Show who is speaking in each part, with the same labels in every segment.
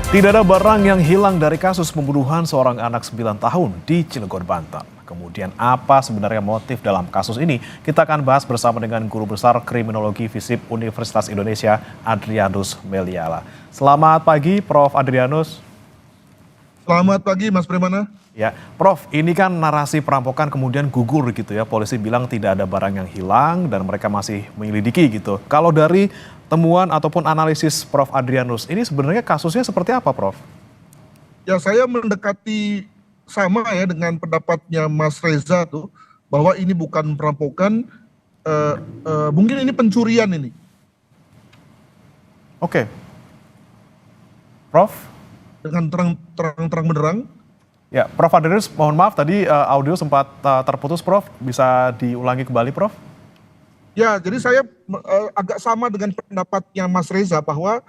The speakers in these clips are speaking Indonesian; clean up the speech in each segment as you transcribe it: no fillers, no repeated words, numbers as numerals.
Speaker 1: Tidak ada barang yang hilang dari kasus pembunuhan seorang anak 9 tahun di Cilegon, Banten. Kemudian apa sebenarnya motif dalam kasus ini? Kita akan bahas bersama dengan Guru Besar Kriminologi FISIP Universitas Indonesia, Adrianus Meliala. Selamat pagi, Prof. Adrianus.
Speaker 2: Selamat pagi, Mas Primana.
Speaker 1: Ya, Prof, ini kan narasi perampokan kemudian gugur gitu ya. Polisi bilang tidak ada barang yang hilang dan mereka masih menyelidiki gitu. Kalau dari temuan ataupun analisis Prof. Adrianus, ini sebenarnya kasusnya seperti apa, Prof?
Speaker 2: Ya, saya mendekati sama ya dengan pendapatnya Mas Reza tuh, bahwa ini bukan perampokan, mungkin ini pencurian ini.
Speaker 1: Oke. Prof?
Speaker 2: Dengan terang benderang.
Speaker 1: Ya, Prof. Adrianus, mohon maaf tadi audio sempat terputus, Prof. Bisa diulangi kembali, Prof?
Speaker 2: Ya, jadi saya agak sama dengan pendapatnya Mas Reza bahwa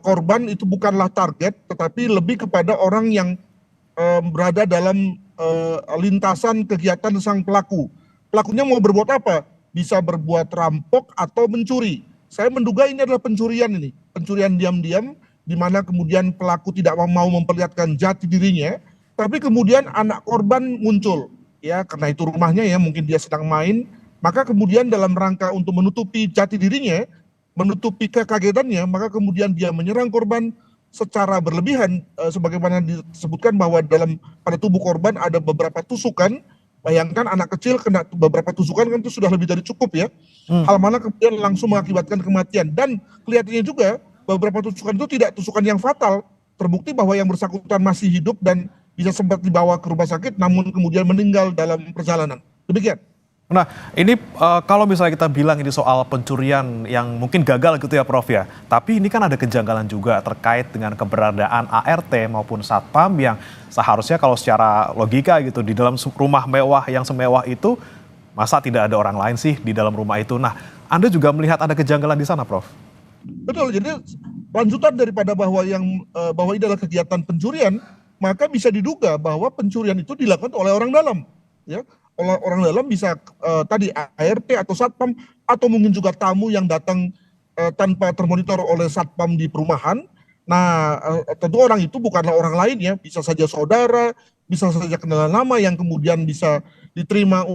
Speaker 2: korban itu bukanlah target, tetapi lebih kepada orang yang berada dalam lintasan kegiatan sang pelaku. Pelakunya mau berbuat apa? Bisa berbuat rampok atau mencuri. Saya menduga ini adalah pencurian ini. Pencurian diam-diam, di mana kemudian pelaku tidak mau memperlihatkan jati dirinya, tapi kemudian anak korban muncul. Ya, karena itu rumahnya ya, mungkin dia sedang main, maka kemudian dalam rangka untuk menutupi jati dirinya, menutupi kekagetannya, maka kemudian dia menyerang korban secara berlebihan, sebagaimana disebutkan bahwa pada tubuh korban ada beberapa tusukan. Bayangkan anak kecil kena beberapa tusukan kan itu sudah lebih dari cukup ya. Hal mana kemudian langsung mengakibatkan kematian, dan kelihatannya juga beberapa tusukan itu tidak tusukan yang fatal. Terbukti bahwa yang bersangkutan masih hidup dan bisa sempat dibawa ke rumah sakit, namun kemudian meninggal dalam perjalanan. Demikian.
Speaker 1: Nah, ini kalau misalnya kita bilang ini soal pencurian yang mungkin gagal gitu ya, Prof ya. Tapi ini kan ada kejanggalan juga terkait dengan keberadaan ART maupun Satpam yang seharusnya kalau secara logika gitu di dalam rumah mewah yang semewah itu, masa tidak ada orang lain sih di dalam rumah itu. Nah, Anda juga melihat ada kejanggalan di sana, Prof?
Speaker 2: Betul, jadi lanjutan daripada bahwa bahwa ini adalah kegiatan pencurian, maka bisa diduga bahwa pencurian itu dilakukan oleh orang dalam, ya. Oleh orang dalam bisa tadi ART atau Satpam, atau mungkin juga tamu yang datang tanpa termonitor oleh Satpam di perumahan. Nah, tentu orang itu bukanlah orang lain ya, bisa saja saudara, bisa saja kenalan lama yang kemudian bisa diterima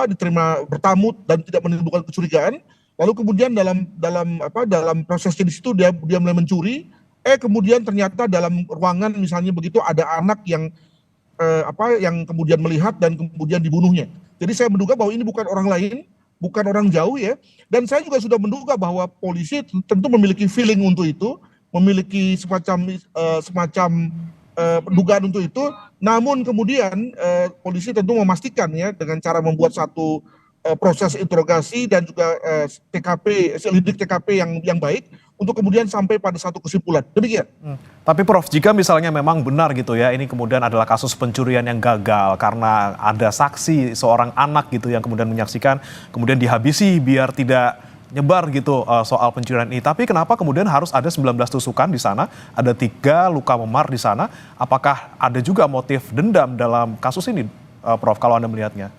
Speaker 2: diterima bertamu dan tidak menimbulkan kecurigaan. Lalu kemudian dalam prosesnya di situ dia mulai mencuri, kemudian ternyata dalam ruangan misalnya begitu ada anak yang yang kemudian melihat dan kemudian dibunuhnya. Jadi saya menduga bahwa ini bukan orang lain, bukan orang jauh ya. Dan saya juga sudah menduga bahwa polisi tentu memiliki feeling untuk itu, memiliki semacam dugaan untuk itu. Namun kemudian polisi tentu memastikan ya dengan cara membuat satu proses interogasi dan juga selidik TKP yang baik untuk kemudian sampai pada satu kesimpulan. Demikian.
Speaker 1: Tapi Prof, jika misalnya memang benar gitu ya, ini kemudian adalah kasus pencurian yang gagal karena ada saksi seorang anak gitu yang kemudian menyaksikan, kemudian dihabisi biar tidak nyebar gitu soal pencurian ini. Tapi kenapa kemudian harus ada 19 tusukan di sana, ada 3 luka memar di sana? Apakah ada juga motif dendam dalam kasus ini, Prof, kalau Anda melihatnya?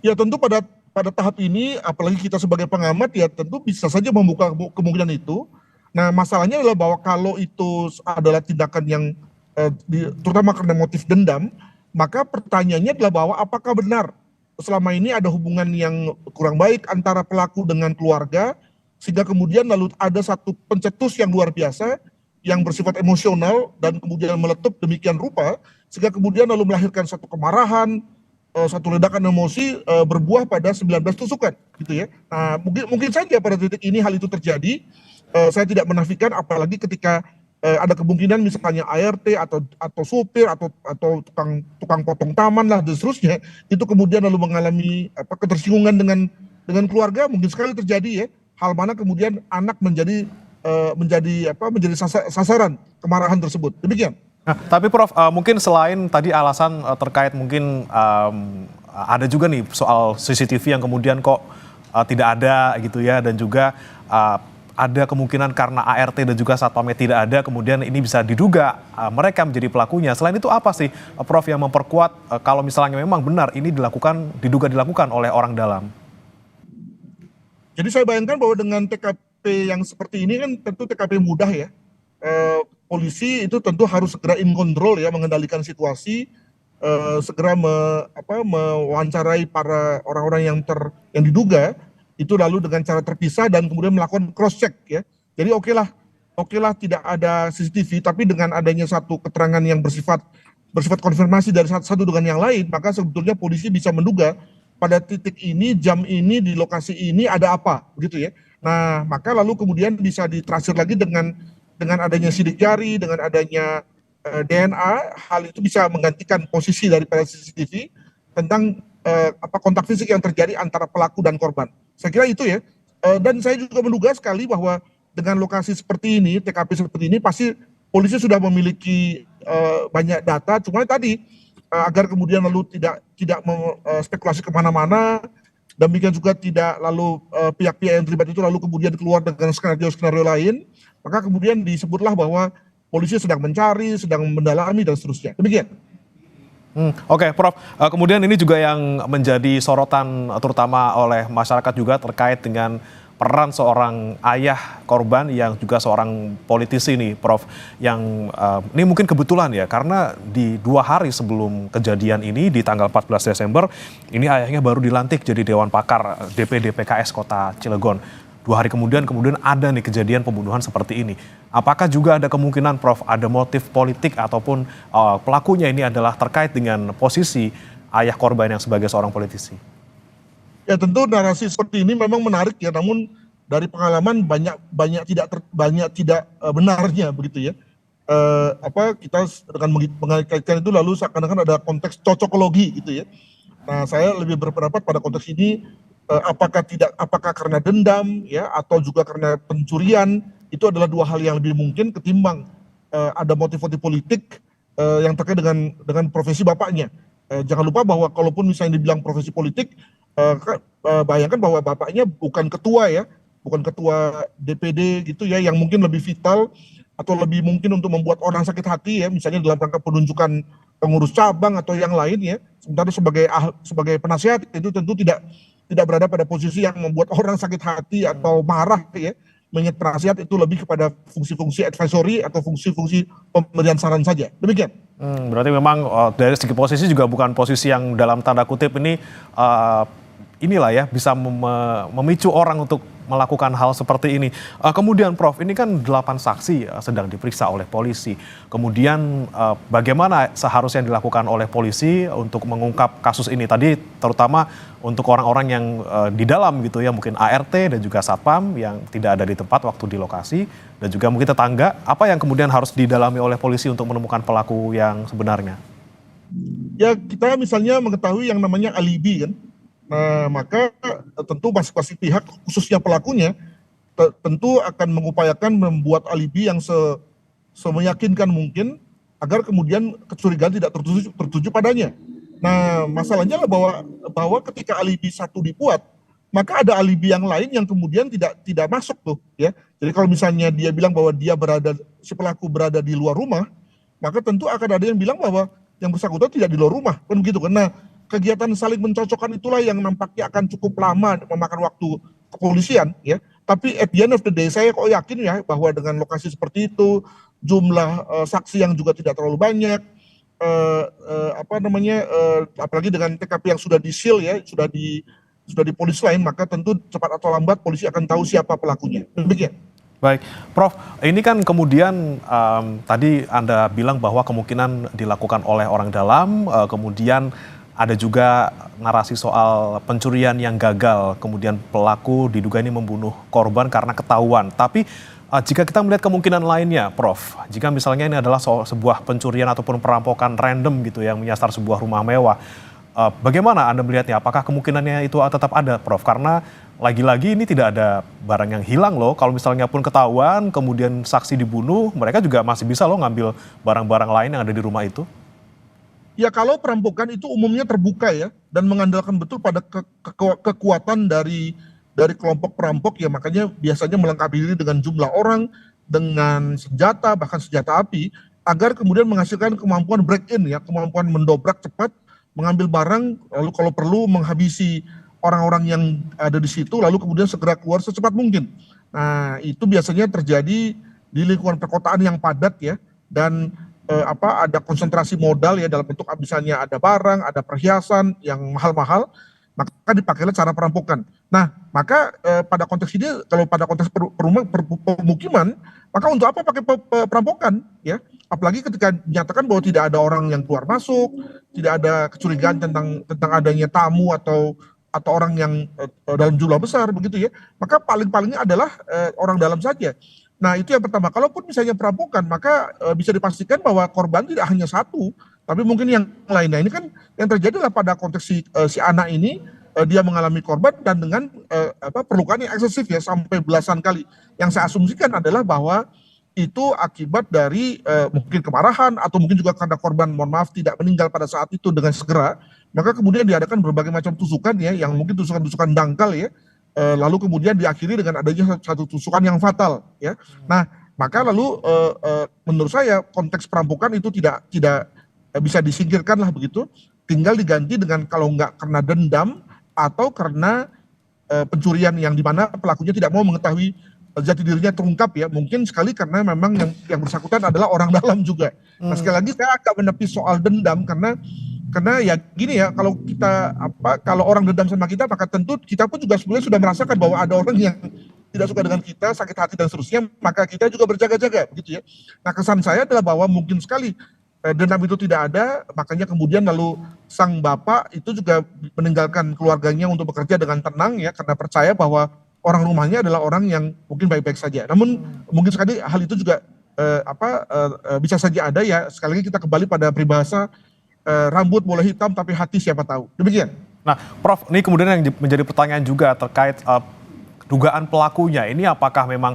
Speaker 2: Ya tentu pada tahap ini, apalagi kita sebagai pengamat ya tentu bisa saja membuka kemungkinan itu. Nah, masalahnya adalah bahwa kalau itu adalah tindakan yang terutama karena motif dendam, maka pertanyaannya adalah bahwa apakah benar selama ini ada hubungan yang kurang baik antara pelaku dengan keluarga, sehingga kemudian lalu ada satu pencetus yang luar biasa yang bersifat emosional dan kemudian meletup demikian rupa, sehingga kemudian lalu melahirkan satu kemarahan, satu ledakan emosi, berbuah pada 19 tusukan gitu ya. Nah, mungkin saja pada titik ini hal itu terjadi. Saya tidak menafikan, apalagi ketika ada kemungkinan misalnya ART atau supir atau tukang potong taman lah dan seterusnya, itu kemudian lalu mengalami ketersinggungan dengan keluarga, mungkin sekali terjadi ya. Hal mana kemudian anak menjadi sasaran kemarahan tersebut. Demikian.
Speaker 1: Nah, tapi Prof, mungkin selain tadi alasan terkait mungkin ada juga nih soal CCTV yang kemudian kok tidak ada gitu ya, dan juga ada kemungkinan karena ART dan juga Satpamnya tidak ada, kemudian ini bisa diduga mereka menjadi pelakunya. Selain itu apa sih, Prof, yang memperkuat kalau misalnya memang benar ini diduga dilakukan oleh orang dalam?
Speaker 2: Jadi saya bayangkan bahwa dengan TKP yang seperti ini kan tentu TKP mudah ya. polisi itu tentu harus segera in control ya, mengendalikan situasi, segera mewawancarai para orang-orang yang diduga itu, lalu dengan cara terpisah dan kemudian melakukan cross check ya. Jadi oke lah tidak ada CCTV, tapi dengan adanya satu keterangan yang bersifat konfirmasi dari satu dengan yang lain, maka sebetulnya polisi bisa menduga pada titik ini, jam ini, di lokasi ini ada apa, begitu ya. Nah, maka lalu kemudian bisa ditrasir lagi dengan adanya sidik jari, dengan adanya DNA, hal itu bisa menggantikan posisi daripada CCTV tentang kontak fisik yang terjadi antara pelaku dan korban. Saya kira itu ya. Dan saya juga menduga sekali bahwa dengan lokasi seperti ini, TKP seperti ini, pasti polisi sudah memiliki banyak data. Cuma tadi agar kemudian lalu tidak spekulasi kemana-mana, demikian juga tidak lalu pihak-pihak yang terlibat itu lalu kemudian keluar dengan skenario lain, maka kemudian disebutlah bahwa polisi sedang mencari, sedang mendalami dan seterusnya. Demikian.
Speaker 1: Oke, Prof. Kemudian ini juga yang menjadi sorotan terutama oleh masyarakat juga terkait dengan peran seorang ayah korban yang juga seorang politisi nih, Prof. Yang ini mungkin kebetulan ya, karena di 2 hari sebelum kejadian ini di tanggal 14 Desember, ini ayahnya baru dilantik jadi Dewan Pakar DPD PKS Kota Cilegon. 2 hari kemudian ada nih kejadian pembunuhan seperti ini. Apakah juga ada kemungkinan, Prof, ada motif politik ataupun pelakunya ini adalah terkait dengan posisi ayah korban yang sebagai seorang politisi?
Speaker 2: Ya tentu narasi seperti ini memang menarik ya, namun dari pengalaman banyak tidak benarnya begitu ya. Kita dengan mengaitkan itu lalu seakan-akan ada konteks cocokologi gitu ya. Nah, saya lebih berpendapat pada konteks ini apakah karena dendam ya, atau juga karena pencurian, itu adalah 2 hal yang lebih mungkin ketimbang ada motif-motif politik yang terkait dengan profesi bapaknya. Jangan lupa bahwa kalaupun misalnya dibilang profesi politik, bayangkan bahwa bapaknya bukan ketua DPD gitu ya, yang mungkin lebih vital atau lebih mungkin untuk membuat orang sakit hati ya, misalnya dalam rangka penunjukan pengurus cabang atau yang lain ya. Sementara sebagai penasihat itu tentu tidak berada pada posisi yang membuat orang sakit hati atau marah ya. Mengingat penasihat itu lebih kepada fungsi-fungsi advisory atau fungsi-fungsi pemberian saran saja. Demikian.
Speaker 1: Berarti memang dari segi posisi juga bukan posisi yang dalam tanda kutip ini inilah ya, bisa memicu orang untuk melakukan hal seperti ini. Kemudian Prof, ini kan 8 saksi sedang diperiksa oleh polisi. Kemudian bagaimana seharusnya dilakukan oleh polisi untuk mengungkap kasus ini? Tadi terutama untuk orang-orang yang di dalam gitu ya, mungkin ART dan juga Satpam yang tidak ada di tempat waktu di lokasi, dan juga mungkin tetangga. Apa yang kemudian harus didalami oleh polisi untuk menemukan pelaku yang sebenarnya?
Speaker 2: Ya, kita misalnya mengetahui yang namanya alibi kan. Nah, maka tentu masing-masing pihak, khususnya pelakunya, tentu akan mengupayakan membuat alibi yang semeyakinkan mungkin agar kemudian kecurigaan tidak tertuju padanya. Nah, masalahnya lah bahwa ketika alibi satu dibuat, maka ada alibi yang lain yang kemudian tidak masuk tuh ya. Jadi kalau misalnya dia bilang bahwa si pelaku berada di luar rumah, maka tentu akan ada yang bilang bahwa yang bersangkutan tidak di luar rumah, kan begitu kan. Nah, kegiatan saling mencocokkan itulah yang nampaknya akan cukup lama memakan waktu kepolisian ya. Tapi at the end of the day saya kok yakin ya bahwa dengan lokasi seperti itu, jumlah saksi yang juga tidak terlalu banyak, apalagi dengan TKP yang sudah di-seal ya, sudah di polis lain, maka tentu cepat atau lambat polisi akan tahu siapa pelakunya. Demikian.
Speaker 1: Baik, Prof, ini kan kemudian tadi Anda bilang bahwa kemungkinan dilakukan oleh orang dalam, kemudian ada juga narasi soal pencurian yang gagal, kemudian pelaku diduga ini membunuh korban karena ketahuan. Tapi jika kita melihat kemungkinan lainnya, Prof, jika misalnya ini adalah sebuah pencurian ataupun perampokan random gitu yang menyasar sebuah rumah mewah, bagaimana Anda melihatnya? Apakah kemungkinannya itu tetap ada, Prof? Karena lagi-lagi ini tidak ada barang yang hilang loh. Kalau misalnya pun ketahuan, kemudian saksi dibunuh, mereka juga masih bisa loh ngambil barang-barang lain yang ada di rumah itu.
Speaker 2: Ya kalau perampokan itu umumnya terbuka ya, dan mengandalkan betul pada kekuatan dari kelompok perampok ya, makanya biasanya melengkapi diri dengan jumlah orang, dengan senjata, bahkan senjata api, agar kemudian menghasilkan kemampuan break in ya, kemampuan mendobrak cepat, mengambil barang, lalu kalau perlu menghabisi orang-orang yang ada di situ, lalu kemudian segera keluar secepat mungkin. Nah, itu biasanya terjadi di lingkungan perkotaan yang padat ya, dan ada konsentrasi modal ya dalam bentuk misalnya ada barang, ada perhiasan yang mahal-mahal, maka dipakailah cara perampokan. Nah, maka pada konteks ini, kalau pada konteks pemukiman, maka untuk apa pakai perampokan ya? Apalagi ketika dinyatakan bahwa tidak ada orang yang keluar masuk, tidak ada kecurigaan tentang adanya tamu atau orang yang dalam jumlah besar begitu ya, maka palingnya adalah orang dalam saja. Nah, itu yang pertama. Kalaupun misalnya perampokan, maka bisa dipastikan bahwa korban tidak hanya satu, tapi mungkin yang lain. Nah, ini kan yang terjadi adalah pada konteks si anak ini, dia mengalami korban dan dengan perlukaan yang eksesif ya, sampai belasan kali. Yang saya asumsikan adalah bahwa itu akibat dari mungkin kemarahan atau mungkin juga karena korban, mohon maaf, tidak meninggal pada saat itu dengan segera, maka kemudian diadakan berbagai macam tusukan ya, yang mungkin tusukan-tusukan dangkal ya, lalu kemudian diakhiri dengan adanya satu tusukan yang fatal ya. Nah, maka lalu menurut saya konteks perampokan itu tidak bisa disingkirkan lah begitu, tinggal diganti dengan kalau nggak karena dendam atau karena pencurian yang dimana pelakunya tidak mau mengetahui jati dirinya terungkap ya, mungkin sekali karena memang yang bersangkutan adalah orang dalam juga. Nah, sekali lagi saya agak menepis soal dendam karena ya gini ya, kalau orang dendam sama kita, maka tentu kita pun juga sebenarnya sudah merasakan bahwa ada orang yang tidak suka dengan kita, sakit hati dan seterusnya, maka kita juga berjaga-jaga begitu ya. Nah, kesan saya adalah bahwa mungkin sekali dendam itu tidak ada, makanya kemudian lalu sang bapak itu juga meninggalkan keluarganya untuk bekerja dengan tenang ya, karena percaya bahwa orang rumahnya adalah orang yang mungkin baik-baik saja. Namun mungkin sekali hal itu juga bisa saja ada ya. Sekali lagi kita kembali pada peribahasa rambut boleh hitam tapi hati siapa tahu. Demikian.
Speaker 1: Nah, Prof, ini kemudian yang menjadi pertanyaan juga terkait dugaan pelakunya. Ini apakah memang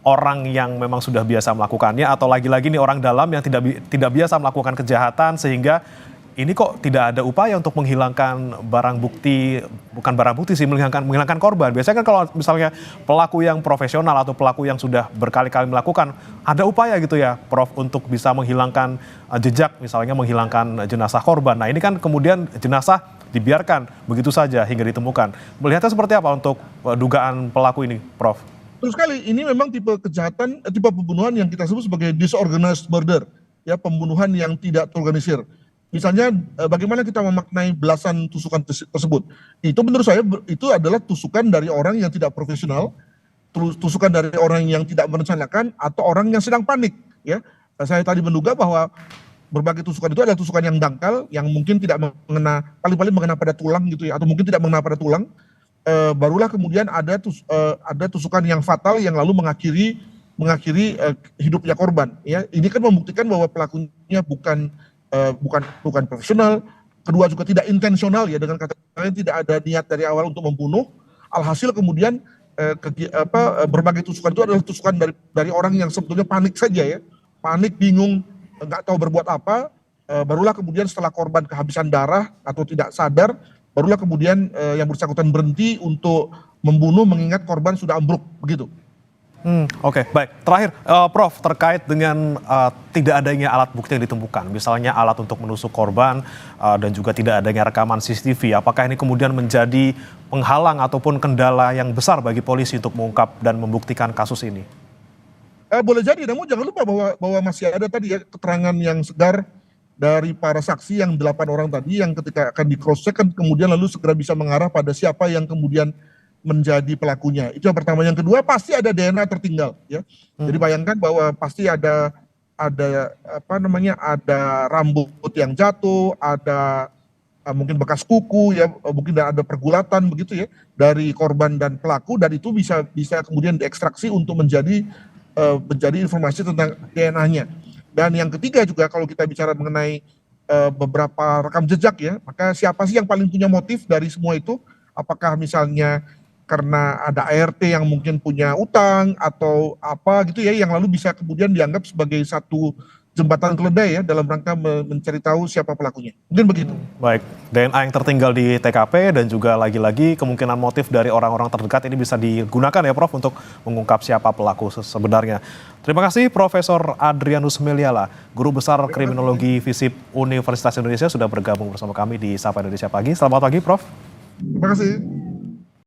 Speaker 1: orang yang memang sudah biasa melakukannya atau lagi-lagi nih orang dalam yang tidak biasa melakukan kejahatan sehingga ini kok tidak ada upaya untuk menghilangkan barang bukti, bukan barang bukti sih, menghilangkan korban. Biasanya kan kalau misalnya pelaku yang profesional atau pelaku yang sudah berkali-kali melakukan, ada upaya gitu ya, Prof, untuk bisa menghilangkan jejak, misalnya menghilangkan jenazah korban. Nah, ini kan kemudian jenazah dibiarkan begitu saja hingga ditemukan. Melihatnya seperti apa untuk dugaan pelaku ini, Prof?
Speaker 2: Terus sekali, ini memang tipe kejahatan, tipe pembunuhan yang kita sebut sebagai disorganized murder, ya, pembunuhan yang tidak terorganisir. Misalnya bagaimana kita memaknai belasan tusukan tersebut. Itu menurut saya itu adalah tusukan dari orang yang tidak profesional, tusukan dari orang yang tidak merencanakan, atau orang yang sedang panik. Ya, saya tadi menduga bahwa berbagai tusukan itu adalah tusukan yang dangkal, yang mungkin tidak mengena, paling-paling mengena pada tulang gitu ya, atau mungkin tidak mengena pada tulang. Barulah kemudian ada tusukan yang fatal yang lalu mengakhiri hidupnya korban. Ya, ini kan membuktikan bahwa pelakunya bukan profesional, kedua juga tidak intensional ya, dengan kata lain tidak ada niat dari awal untuk membunuh. Alhasil kemudian berbagai tusukan itu adalah tusukan dari orang yang sebetulnya panik saja ya, panik, bingung, nggak tahu berbuat apa. Barulah kemudian setelah korban kehabisan darah atau tidak sadar, barulah kemudian yang bersangkutan berhenti untuk membunuh mengingat korban sudah ambruk begitu.
Speaker 1: Oke, baik. Terakhir, Prof, terkait dengan tidak adanya alat bukti yang ditemukan, misalnya alat untuk menusuk korban dan juga tidak adanya rekaman CCTV, apakah ini kemudian menjadi penghalang ataupun kendala yang besar bagi polisi untuk mengungkap dan membuktikan kasus ini?
Speaker 2: Boleh jadi, namun jangan lupa bahwa masih ada tadi ya keterangan yang segar dari para saksi yang 8 orang tadi, yang ketika akan di cross check kan kemudian lalu segera bisa mengarah pada siapa yang kemudian menjadi pelakunya. Itu yang pertama. Yang kedua, pasti ada DNA tertinggal ya. Jadi bayangkan bahwa pasti ada rambut yang jatuh, ada mungkin bekas kuku ya, mungkin ada pergulatan begitu ya dari korban dan pelaku, dan itu bisa kemudian diekstraksi untuk menjadi informasi tentang DNA-nya. Dan yang ketiga juga, kalau kita bicara mengenai beberapa rekam jejak ya, maka siapa sih yang paling punya motif dari semua itu? Apakah misalnya karena ada ART yang mungkin punya utang atau apa gitu ya, yang lalu bisa kemudian dianggap sebagai satu jembatan keledai ya dalam rangka mencari tahu siapa pelakunya. Mungkin begitu.
Speaker 1: Baik, DNA yang tertinggal di TKP dan juga lagi-lagi kemungkinan motif dari orang-orang terdekat ini bisa digunakan ya, Prof, untuk mengungkap siapa pelaku sebenarnya. Terima kasih Profesor Adrianus Meliala, Guru Besar Kriminologi FISIP Universitas Indonesia, sudah bergabung bersama kami di Sapa Indonesia Pagi. Selamat pagi, Prof.
Speaker 2: Terima kasih.